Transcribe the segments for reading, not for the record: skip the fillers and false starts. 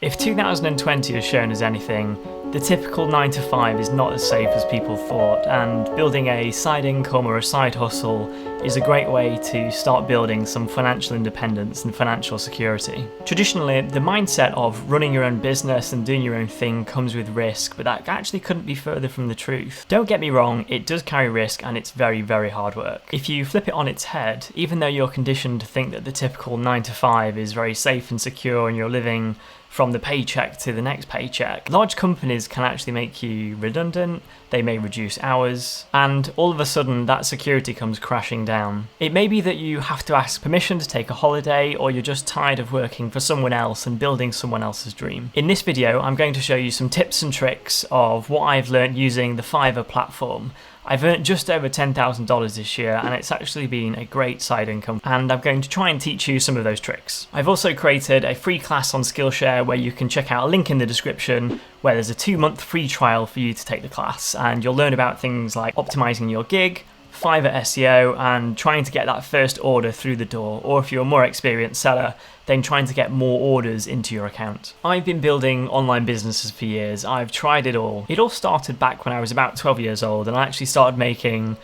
If 2020 has shown us anything, the typical 9 to 5 is not as safe as people thought, and building a side income or a side hustle is a great way to start building some financial independence and financial security. Traditionally, the mindset of running your own business and doing your own thing comes with risk, but that actually couldn't be further from the truth. Don't get me wrong, it does carry risk and it's very, very hard work. If you flip it on its head, even though you're conditioned to think that the typical 9 to 5 is very safe and secure and you're living from the paycheck to the next paycheck, large companies can actually make you redundant, they may reduce hours, and all of a sudden that security comes crashing down. It may be that you have to ask permission to take a holiday, or you're just tired of working for someone else and building someone else's dream. In this video, I'm going to show you some tips and tricks of what I've learned using the Fiverr platform. I've earned just over $10,000 this year, and it's actually been a great side income, and I'm going to try and teach you some of those tricks. I've also created a free class on Skillshare where you can check out a link in the description where there's a 2-month free trial for you to take the class, and you'll learn about things like optimizing your gig, Fiverr SEO, and trying to get that first order through the door, or if you're a more experienced seller, then trying to get more orders into your account. I've been building online businesses for years. I've tried it all. It all started back when I was about 12 years old, and I actually started making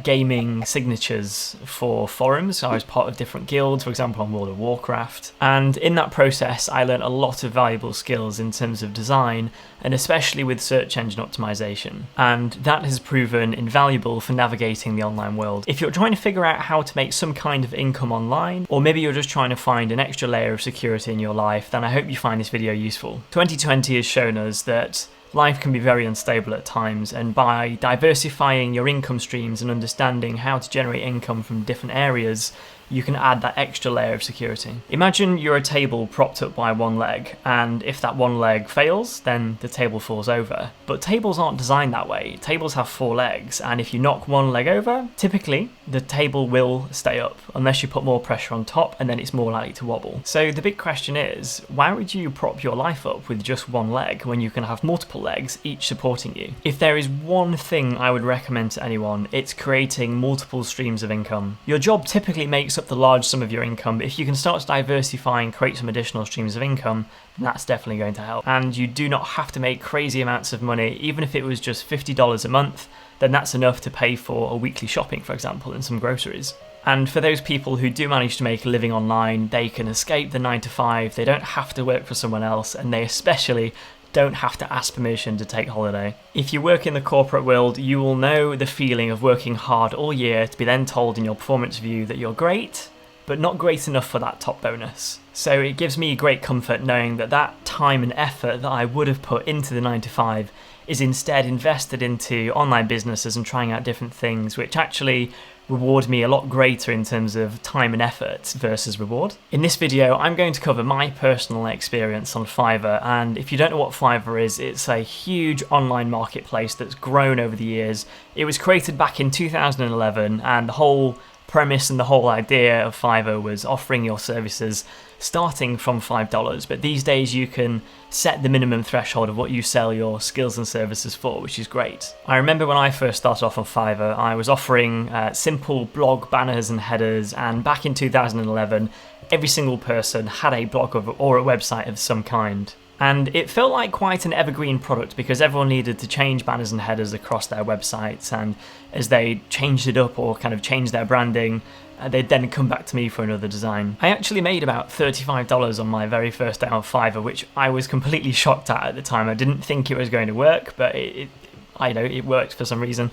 gaming signatures for forums. I was part of different guilds, for example on World of Warcraft, and in that process I learned a lot of valuable skills in terms of design, and especially with search engine optimization, and that has proven invaluable for navigating the online world. If you're trying to figure out how to make some kind of income online, or maybe you're just trying to find an extra layer of security in your life, then I hope you find this video useful. 2020 has shown us that life can be very unstable at times, and by diversifying your income streams and understanding how to generate income from different areas, you can add that extra layer of security. Imagine you're a table propped up by one leg, and if that one leg fails, then the table falls over. But tables aren't designed that way. Tables have 4 legs, and if you knock one leg over, typically the table will stay up, unless you put more pressure on top, and then it's more likely to wobble. So the big question is, why would you prop your life up with just one leg when you can have multiple legs, each supporting you? If there is one thing I would recommend to anyone, it's creating multiple streams of income. Your job typically makes up the large sum of your income, but if you can start to diversify and create some additional streams of income, that's definitely going to help. And you do not have to make crazy amounts of money. Even if it was just $50 a month, then that's enough to pay for a weekly shopping, for example, and some groceries. And for those people who do manage to make a living online, they can escape the 9 to 5, they don't have to work for someone else, and they especially don't have to ask permission to take holiday. If you work in the corporate world, you will know the feeling of working hard all year to be then told in your performance review that you're great, but not great enough for that top bonus. So it gives me great comfort knowing that that time and effort that I would have put into the 9 to 5 is instead invested into online businesses and trying out different things, which actually reward me a lot greater in terms of time and effort versus reward. In this video, I'm going to cover my personal experience on Fiverr, and if you don't know what Fiverr is, it's a huge online marketplace that's grown over the years. It was created back in 2011, and the whole premise and the whole idea of Fiverr was offering your services starting from $5, but these days you can set the minimum threshold of what you sell your skills and services for, which is great. I remember when I first started off on Fiverr, I was offering simple blog banners and headers, and back in 2011 every single person had a blog or a website of some kind. And it felt like quite an evergreen product because everyone needed to change banners and headers across their websites, and as they changed it up or kind of changed their branding, they'd then come back to me for another design. I actually made about $35 on my very first day on Fiverr, which I was completely shocked at the time. I didn't think it was going to work, but I know it worked for some reason.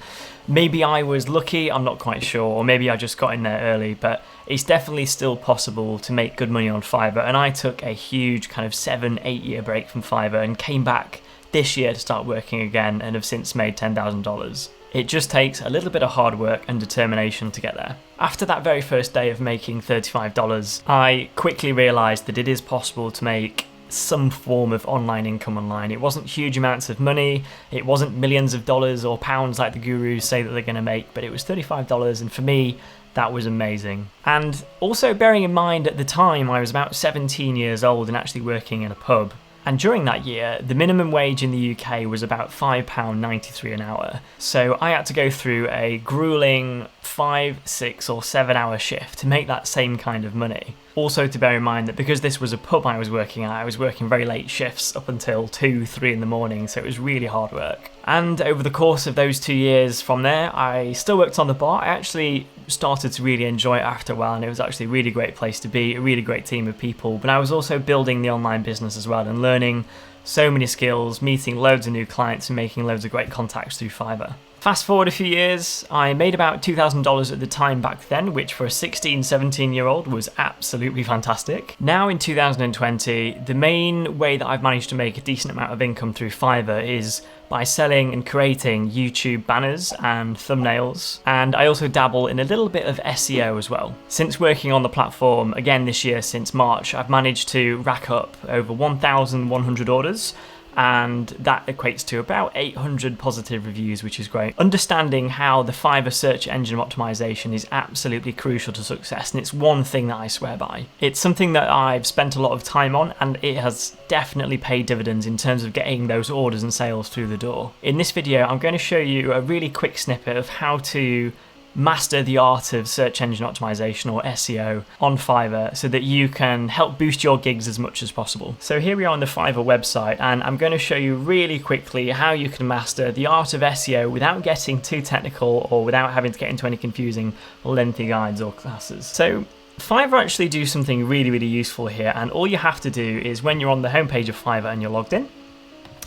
Maybe I was lucky, I'm not quite sure, or maybe I just got in there early, but it's definitely still possible to make good money on Fiverr, and I took a huge kind of 7-8 year break from Fiverr and came back this year to start working again, and have since made $10,000. It just takes a little bit of hard work and determination to get there. After that very first day of making $35, I quickly realised that it is possible to make some form of online income online. It wasn't huge amounts of money, it wasn't millions of dollars or pounds like the gurus say that they're going to make, but it was $35, and for me that was amazing. And also bearing in mind at the time I was about 17 years old and actually working in a pub, And during that year, the minimum wage in the UK was about £5.93 an hour. So I had to go through a grueling 5, 6 or 7 hour shift to make that same kind of money. Also to bear in mind that because this was a pub I was working at, I was working very late shifts up until 2, 3 in the morning, so it was really hard work. And over the course of those 2 years from there, I still worked on the bar. I actually started to really enjoy it after a while, and it was actually a really great place to be, a really great team of people. But I was also building the online business as well and learning so many skills, meeting loads of new clients and making loads of great contacts through Fiverr. Fast forward a few years, I made about $2,000 at the time back then, which for a 16, 17-year-old was absolutely fantastic. Now in 2020, the main way that I've managed to make a decent amount of income through Fiverr is by selling and creating YouTube banners and thumbnails, and I also dabble in a little bit of SEO as well. Since working on the platform again this year, since March, I've managed to rack up over 1,100 orders, and that equates to about 800 positive reviews, which is great. Understanding how the Fiverr search engine optimization is absolutely crucial to success, and it's one thing that I swear by. It's something that I've spent a lot of time on, and it has definitely paid dividends in terms of getting those orders and sales through the door. In this video, I'm going to show you a really quick snippet of how to master the art of search engine optimization, or SEO, on Fiverr so that you can help boost your gigs as much as possible. So here we are on the Fiverr website, and I'm going to show you really quickly how you can master the art of SEO without getting too technical or without having to get into any confusing lengthy guides or classes. So Fiverr actually do something really, really useful here, and all you have to do is when you're on the homepage of Fiverr and you're logged in,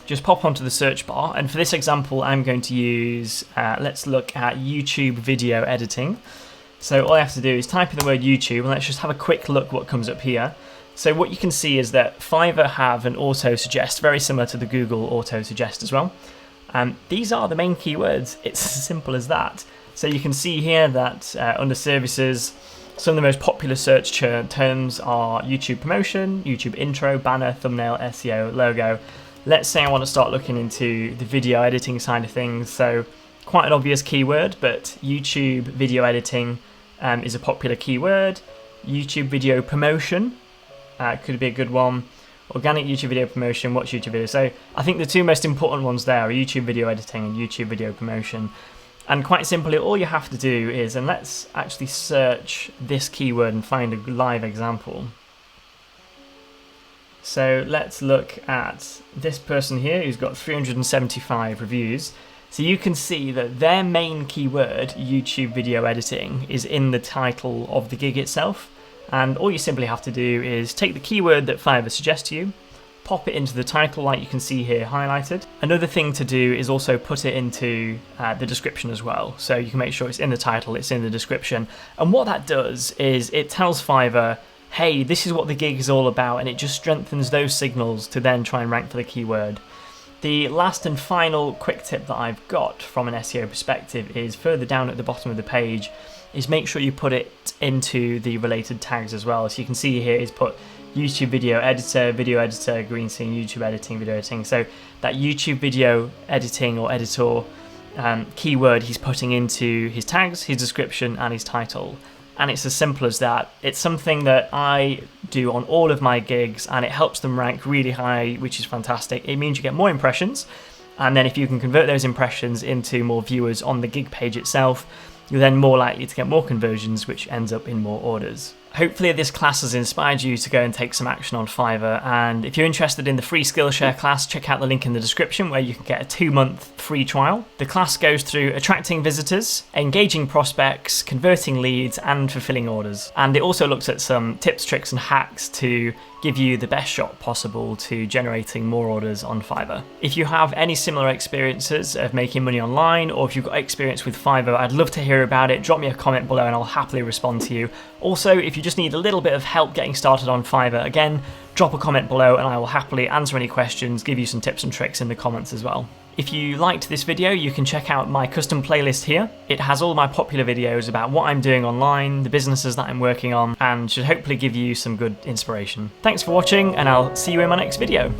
just pop onto the search bar, and for this example I'm going to use, let's look at YouTube video editing. So all I have to do is type in the word YouTube, and let's just have a quick look what comes up here. So what you can see is that Fiverr have an auto suggest, very similar to the Google auto suggest as well. These are the main keywords, it's as simple as that. So you can see here that under services, some of the most popular search terms are YouTube promotion, YouTube intro, banner, thumbnail, SEO, logo. Let's say I want to start looking into the video editing side of things, so quite an obvious keyword, but YouTube video editing is a popular keyword. YouTube video promotion could be a good one. Organic YouTube video promotion, watch YouTube video. So I think the two most important ones there are YouTube video editing and YouTube video promotion. And quite simply, all you have to do is, and let's actually search this keyword and find a live example. So let's look at this person here who's got 375 reviews. So you can see that their main keyword, YouTube video editing, is in the title of the gig itself. And all you simply have to do is take the keyword that Fiverr suggests to you, pop it into the title like you can see here highlighted. Another thing to do is also put it into the description as well. So you can make sure it's in the title, it's in the description. And what that does is it tells Fiverr, hey, this is what the gig is all about, and it just strengthens those signals to then try and rank for the keyword. The last and final quick tip that I've got from an SEO perspective is further down at the bottom of the page, is make sure you put it into the related tags as well. So you can see here is put YouTube video editor, green screen, YouTube editing, video editing. So that YouTube video editing or editor keyword he's putting into his tags, his description and his title. And it's as simple as that. It's something that I do on all of my gigs, and it helps them rank really high, which is fantastic. It means you get more impressions, and then if you can convert those impressions into more viewers on the gig page itself, you're then more likely to get more conversions, which ends up in more orders. Hopefully this class has inspired you to go and take some action on Fiverr, and if you're interested in the free Skillshare class, check out the link in the description where you can get a 2-month free trial. The class goes through attracting visitors, engaging prospects, converting leads and fulfilling orders. And it also looks at some tips, tricks and hacks to give you the best shot possible to generating more orders on Fiverr. If you have any similar experiences of making money online, or if you've got experience with Fiverr, I'd love to hear about it. Drop me a comment below and I'll happily respond to you. Also, if you just need a little bit of help getting started on Fiverr, again, drop a comment below and I will happily answer any questions, give you some tips and tricks in the comments as well. If you liked this video, you can check out my custom playlist here. It has all my popular videos about what I'm doing online, the businesses that I'm working on, and should hopefully give you some good inspiration. Thanks for watching, and I'll see you in my next video.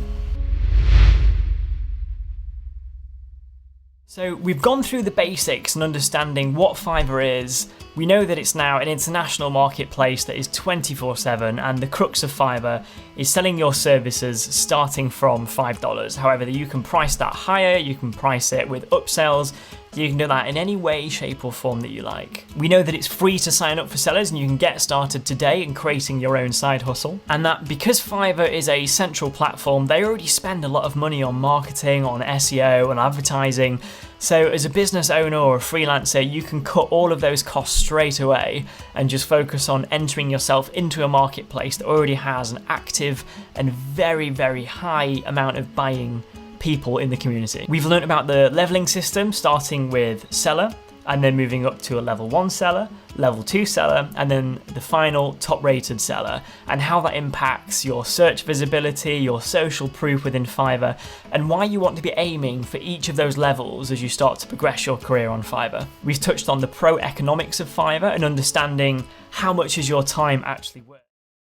So we've gone through the basics and understanding what Fiverr is, We know that it's now an international marketplace that is 24/7, and the crux of Fiverr is selling your services starting from $5. However, you can price that higher, you can price it with upsells, you can do that in any way, shape or form that you like. We know that it's free to sign up for sellers and you can get started today in creating your own side hustle. And that because Fiverr is a central platform, they already spend a lot of money on marketing, on SEO, on advertising. So as a business owner or a freelancer, you can cut all of those costs straight away and just focus on entering yourself into a marketplace that already has an active and very, very high amount of buying people in the community. We've learned about the leveling system, starting with seller and then moving up to a level 1 seller, level 2 seller, and then the final top rated seller, and how that impacts your search visibility, your social proof within Fiverr, and why you want to be aiming for each of those levels as you start to progress your career on Fiverr. We've touched on the pro economics of Fiverr and understanding how much is your time actually worth.